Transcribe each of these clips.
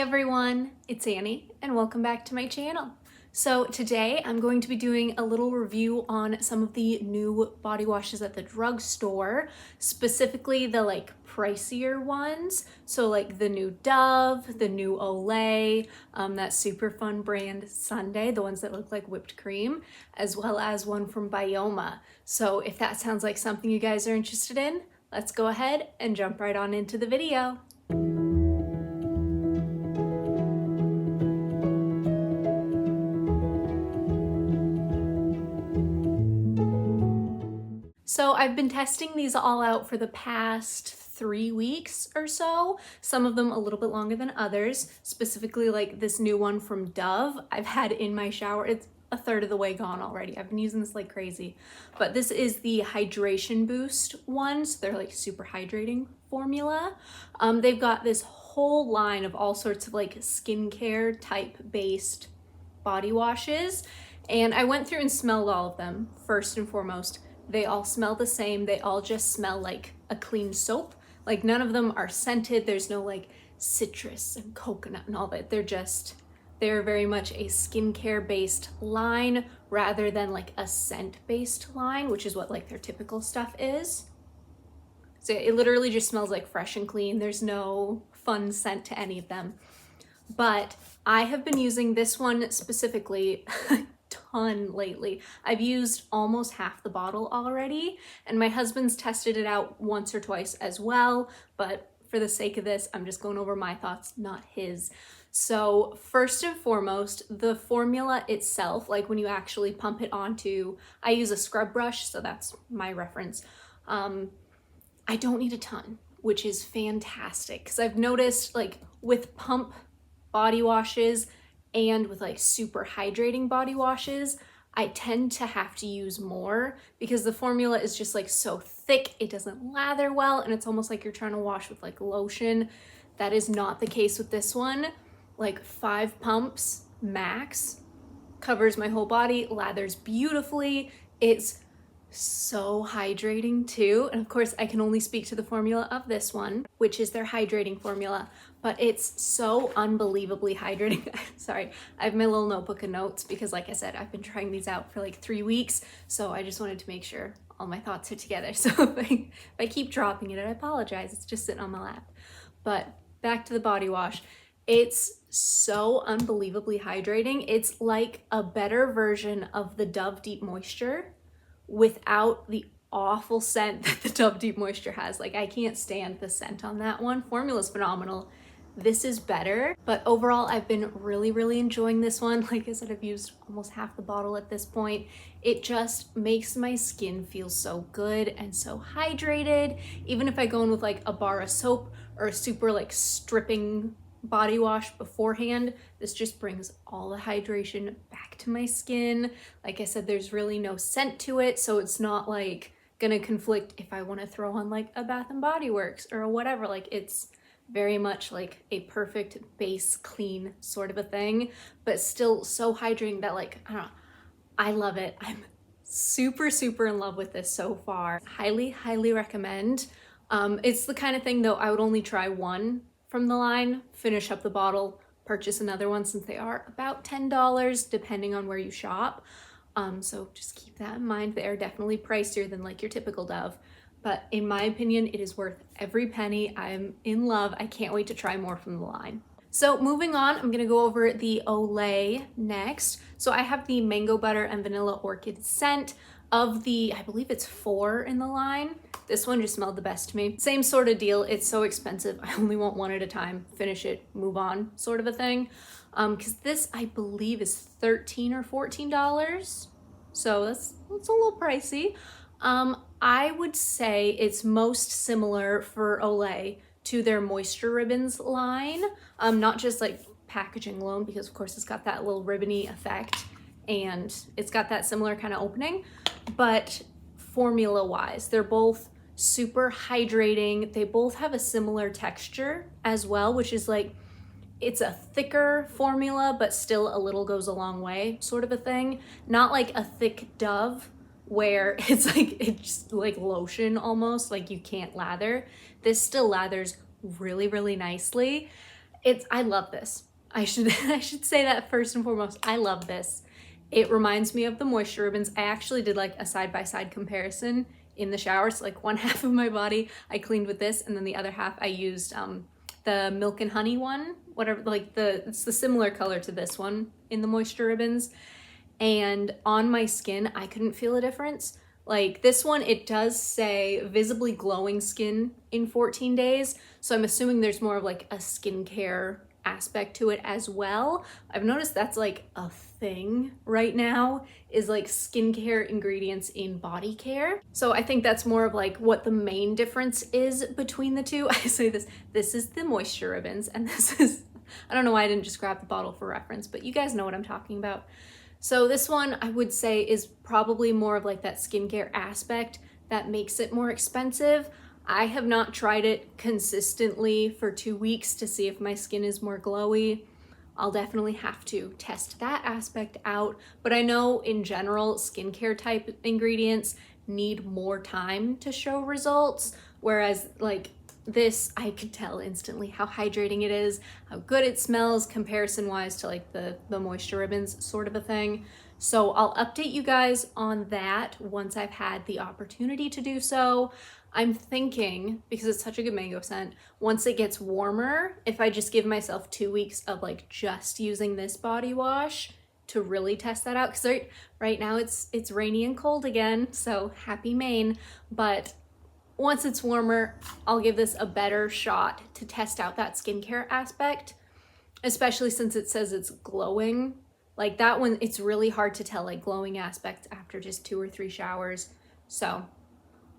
everyone, it's Annie and welcome back to my channel. So today I'm going to be doing a little review on some of the new body washes at the drugstore, specifically the pricier ones. So like the new Dove, the new Olay, that super fun brand Sunday, the ones that look like whipped cream, as well as one from Byoma. So if that sounds like something you guys are interested in, let's go ahead and jump right on into the video. So I've been testing these all out for the past 3 weeks or so, some of them a little bit longer than others, specifically like this new one from Dove I've had in my shower. It's a third of the way gone already. I've been using this like crazy, but this is the hydration boost one, so they're like super hydrating formula. They've got this whole line of all sorts of like skincare type based body washes, and I went through and smelled all of them. First and foremost, they all smell the same. They all just smell like a clean soap. Like none of them are scented. There's no like citrus and coconut and all that. They're very much a skincare based line rather than like a scent based line, which is what like their typical stuff is. So it literally just smells like fresh and clean. There's no fun scent to any of them. But I have been using this one specifically ton lately. I've used almost half the bottle already, and my husband's tested it out once or twice as well, but for the sake of this, I'm just going over my thoughts, not his. So first and foremost, the formula itself, like when you actually pump it onto, I use a scrub brush, so that's my reference. I don't need a ton, which is fantastic, because I've noticed like with pump body washes and with like super hydrating body washes, I tend to have to use more because the formula is just like so thick, it doesn't lather well, and it's almost like you're trying to wash with like lotion. That is not the case with this one. Like 5 pumps max, covers my whole body, lathers beautifully. It's so hydrating too, and of course I can only speak to the formula of this one, which is their hydrating formula, but it's so unbelievably hydrating. Sorry, I have my little notebook of notes because like I said, I've been trying these out for like 3 weeks, so I just wanted to make sure all my thoughts are together. So if I keep dropping it, I apologize. It's just sitting on my lap. But back to the body wash. It's so unbelievably hydrating. It's like a better version of the Dove Deep Moisture without the awful scent that the Dove Deep Moisture has. Like I can't stand the scent on that one. Formula's phenomenal. This is better, but overall I've been really enjoying this one. Like I said, I've used almost half the bottle at this point. It just makes my skin feel so good and so hydrated. Even if I go in with like a bar of soap or a super like stripping body wash beforehand, this just brings all the hydration back to my skin. Like I said, there's really no scent to it, so it's not like gonna conflict if I want to throw on like a Bath and Body Works or whatever. Like it's very much like a perfect base clean sort of a thing, but still so hydrating that like, I don't know, I love it. I'm super in love with this so far. Highly recommend. It's the kind of thing though, I would only try one from the line, finish up the bottle, purchase another one, since they are about $10 depending on where you shop. So just keep that in mind. They are definitely pricier than like your typical Dove, but in my opinion, it is worth every penny. I'm in love. I can't wait to try more from the line. So moving on, I'm gonna go over the Olay next. So I have the Mango Butter and Vanilla Orchid scent. Of the, I believe it's 4 in the line, this one just smelled the best to me. Same sort of deal, it's so expensive, I only want one at a time, finish it, move on, sort of a thing. Because this, I believe, is $13 or $14, so that's a little pricey. I would say it's most similar for Olay to their Moisture Ribbons line, not just like packaging alone, because of course it's got that little ribbony effect, and it's got that similar kind of opening, but formula wise, they're both super hydrating. They both have a similar texture as well, which is like, it's a thicker formula, but still a little goes a long way sort of a thing. Not like a thick Dove where it's like lotion almost, like you can't lather. This still lathers really nicely. I love this. I should I should say that first and foremost. I love this. It reminds me of the moisture ribbons. I actually did like a side-by-side comparison in the shower. So like one half of my body I cleaned with this, and then the other half I used the milk and honey one, whatever, like it's the similar color to this one in the moisture ribbons. And on my skin, I couldn't feel a difference. Like this one, it does say visibly glowing skin in 14 days. So I'm assuming there's more of like a skincare aspect to it as well. I've noticed that's like a thing right now, is like skincare ingredients in body care. So I think that's more of like what the main difference is between the two. I say this is the moisture ribbons, and this is, I don't know why I didn't just grab the bottle for reference, but you guys know what I'm talking about. So this one I would say is probably more of like that skincare aspect that makes it more expensive. I have not tried it consistently for 2 weeks to see if my skin is more glowy. I'll definitely have to test that aspect out, but I know in general skincare type ingredients need more time to show results, whereas like this, I could tell instantly how hydrating it is, how good it smells comparison wise to like the moisture ribbons sort of a thing. So I'll update you guys on that once I've had the opportunity to do so. I'm thinking, because it's such a good mango scent, once it gets warmer, if I just give myself 2 weeks of like just using this body wash to really test that out, because right now it's rainy and cold again, so happy Maine, but once it's warmer, I'll give this a better shot to test out that skincare aspect, especially since it says it's glowing. Like that one, it's really hard to tell like glowing aspects after just 2 or 3 showers. So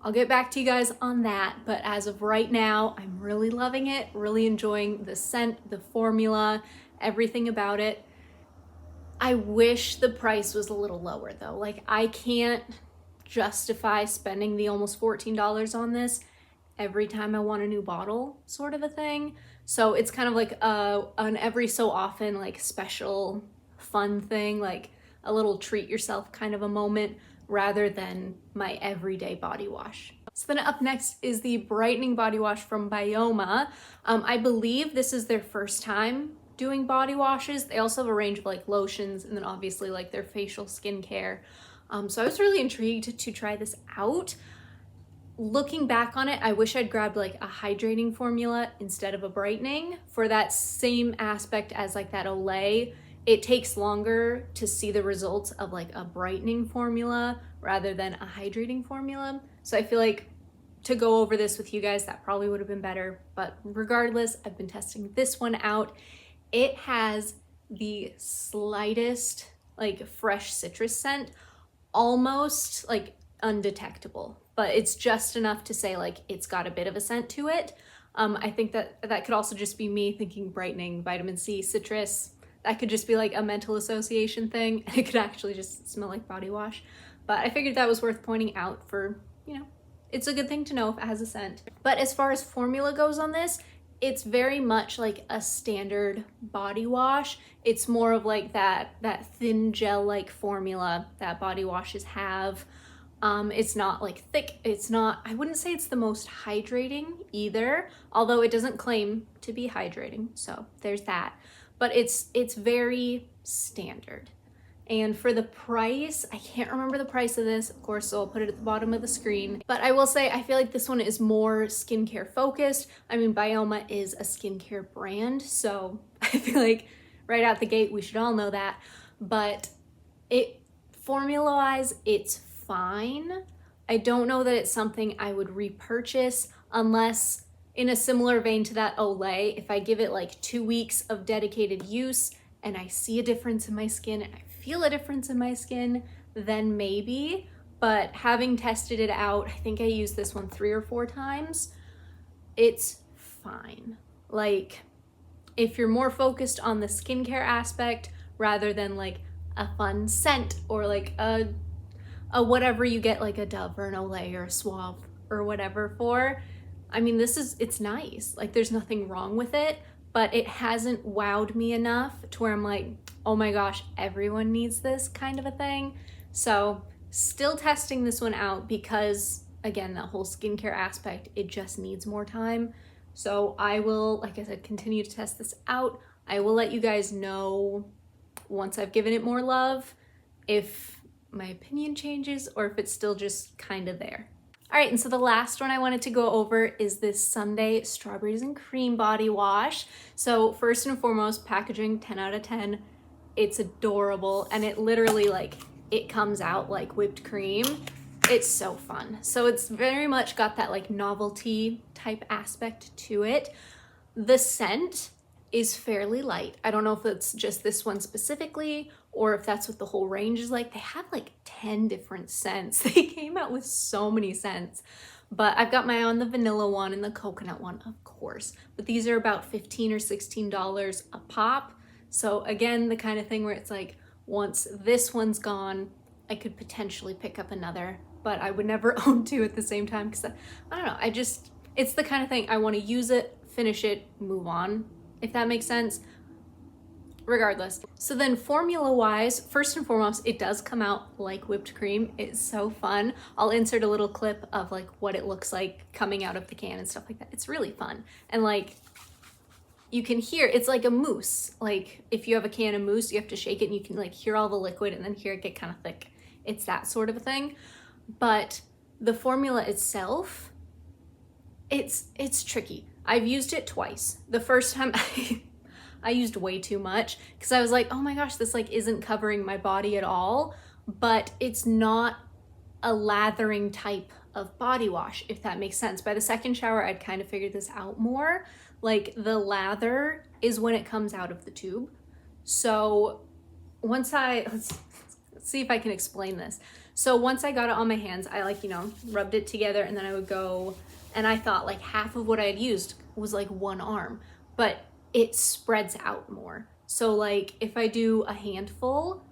I'll get back to you guys on that, but as of right now, I'm really loving it, really enjoying the scent, the formula, everything about it. I wish the price was a little lower though. Like I can't justify spending the almost $14 on this every time I want a new bottle sort of a thing. So it's kind of like an every so often like special fun thing, like a little treat yourself kind of a moment, rather than my everyday body wash. So then up next is the brightening body wash from Byoma. I believe this is their first time doing body washes. They also have a range of like lotions, and then obviously like their facial skincare. So I was really intrigued to try this out. Looking back on it, I wish I'd grabbed like a hydrating formula instead of a brightening for that same aspect as like that Olay. It takes longer to see the results of like a brightening formula rather than a hydrating formula. So I feel like to go over this with you guys, that probably would have been better. But regardless, I've been testing this one out. It has the slightest like fresh citrus scent, almost like undetectable, but it's just enough to say like it's got a bit of a scent to it. I think that could also just be me thinking brightening, vitamin C, citrus. That could just be like a mental association thing. It could actually just smell like body wash. But I figured that was worth pointing out for, you know, it's a good thing to know if it has a scent. But as far as formula goes on this, it's very much like a standard body wash. It's more of like that thin gel-like formula that body washes have. It's not like thick. It's not, I wouldn't say it's the most hydrating either, although it doesn't claim to be hydrating. So there's that. But it's very standard. And for the price, I can't remember the price of this, of course, so I'll put it at the bottom of the screen. But I will say, I feel like this one is more skincare focused. I mean, Byoma is a skincare brand, so I feel like right out the gate, we should all know that. But formula-wise, it's fine. I don't know that it's something I would repurchase unless, in a similar vein to that Olay, if I give it like 2 weeks of dedicated use and I see a difference in my skin and I feel a difference in my skin, then maybe. But having tested it out, I think I used this one 3 or 4 times, it's fine. Like, if you're more focused on the skincare aspect rather than like a fun scent or like a whatever you get, like a Dove or an Olay or a Suave or whatever for, I mean, it's nice. Like, there's nothing wrong with it, but it hasn't wowed me enough to where I'm like, oh my gosh, everyone needs this kind of a thing. So still testing this one out because, again, that whole skincare aspect, it just needs more time. So I will, like I said, continue to test this out. I will let you guys know once I've given it more love if my opinion changes or if it's still just kind of there. All right, and so the last one I wanted to go over is this Sunday Strawberries and Cream Body Wash. So first and foremost, packaging, 10 out of 10. It's adorable, and it literally, like, it comes out like whipped cream. It's so fun. So it's very much got that like novelty type aspect to it. The scent is fairly light. I don't know if it's just this one specifically or if that's what the whole range is like. They have like 10 different scents. They came out with so many scents. But I've got my eye on the vanilla one and the coconut one, of course. But these are about $15 or $16 a pop. So again, the kind of thing where it's like, once this one's gone, I could potentially pick up another, but I would never own two at the same time because I don't know, it's the kind of thing I want to use it, finish it, move on, if that makes sense. Regardless. So then formula wise, first and foremost, it does come out like whipped cream. It's so fun. I'll insert a little clip of like what it looks like coming out of the can and stuff like that. It's really fun. And like, you can hear, it's like a mousse. Like if you have a can of mousse, you have to shake it and you can like hear all the liquid and then hear it get kind of thick. It's that sort of a thing. But the formula itself, it's tricky. I've used it twice. The first time I used way too much because I was like, oh my gosh, this like isn't covering my body at all. But it's not a lathering type of body wash, if that makes sense. By the second shower, I'd kind of figured this out more. Like the lather is when it comes out of the tube. So once let's see if I can explain this. So once I got it on my hands, I like, rubbed it together and then I would go, and I thought like half of what I had used was like one arm, but it spreads out more. So like if I do a handful,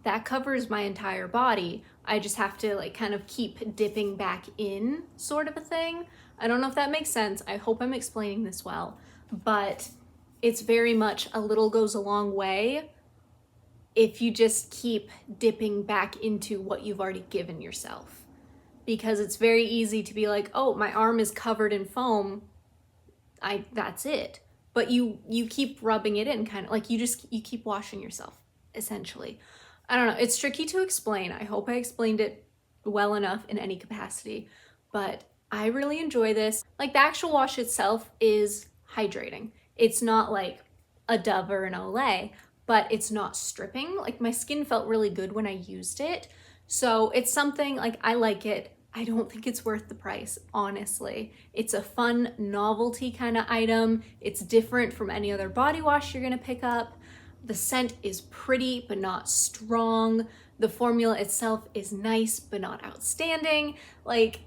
that covers my entire body. I just have to like kind of keep dipping back in, sort of a thing. I don't know if that makes sense. I hope I'm explaining this well, but it's very much a little goes a long way if you just keep dipping back into what you've already given yourself. Because it's very easy to be like, oh, my arm is covered in foam, that's it. But you keep rubbing it in, kind of like you keep washing yourself, essentially. I don't know, it's tricky to explain. I hope I explained it well enough in any capacity, but I really enjoy this. Like the actual wash itself is hydrating. It's not like a Dove or an Olay, but it's not stripping. Like my skin felt really good when I used it. So it's something like I like it. I don't think it's worth the price, honestly. It's a fun novelty kind of item. It's different from any other body wash you're gonna pick up. The scent is pretty, but not strong. The formula itself is nice, but not outstanding. Like,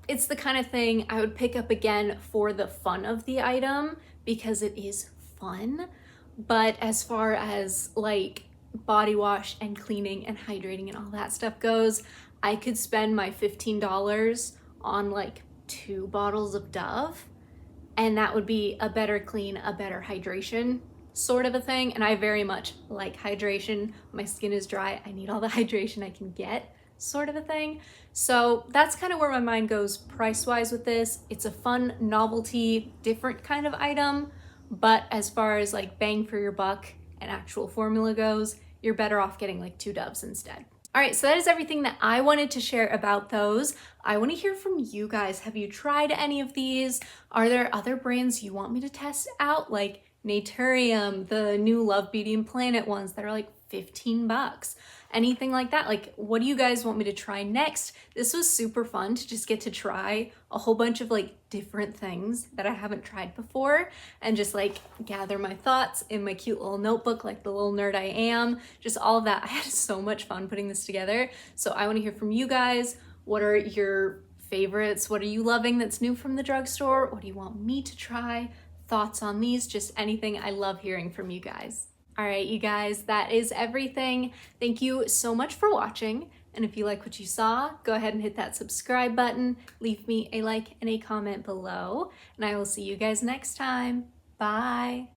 it's the kind of thing I would pick up again for the fun of the item because it is fun. But as far as like body wash and cleaning and hydrating and all that stuff goes, I could spend my $15 on like 2 bottles of Dove, and that would be a better clean, a better hydration sort of a thing. And I very much like hydration. My skin is dry. I need all the hydration I can get, sort of a thing. So that's kind of where my mind goes price-wise with this. It's a fun novelty, different kind of item, but as far as like bang for your buck and actual formula goes, you're better off getting like 2 Doves instead. All right, so that is everything that I wanted to share about those. I want to hear from you guys. Have you tried any of these? Are there other brands you want me to test out, like Naturium, the new Love Beauty and Planet ones that are like 15 bucks? Anything like that? Like, what do you guys want me to try next? This was super fun to just get to try a whole bunch of like different things that I haven't tried before and just like gather my thoughts in my cute little notebook like the little nerd I am. Just all of that. I had so much fun putting this together. So I want to hear from you guys. What are your favorites? What are you loving that's new from the drugstore? What do you want me to try? Thoughts on these? Just anything. I love hearing from you guys. All right, you guys, that is everything. Thank you so much for watching. And if you like what you saw, go ahead and hit that subscribe button, leave me a like and a comment below, and I will see you guys next time. Bye.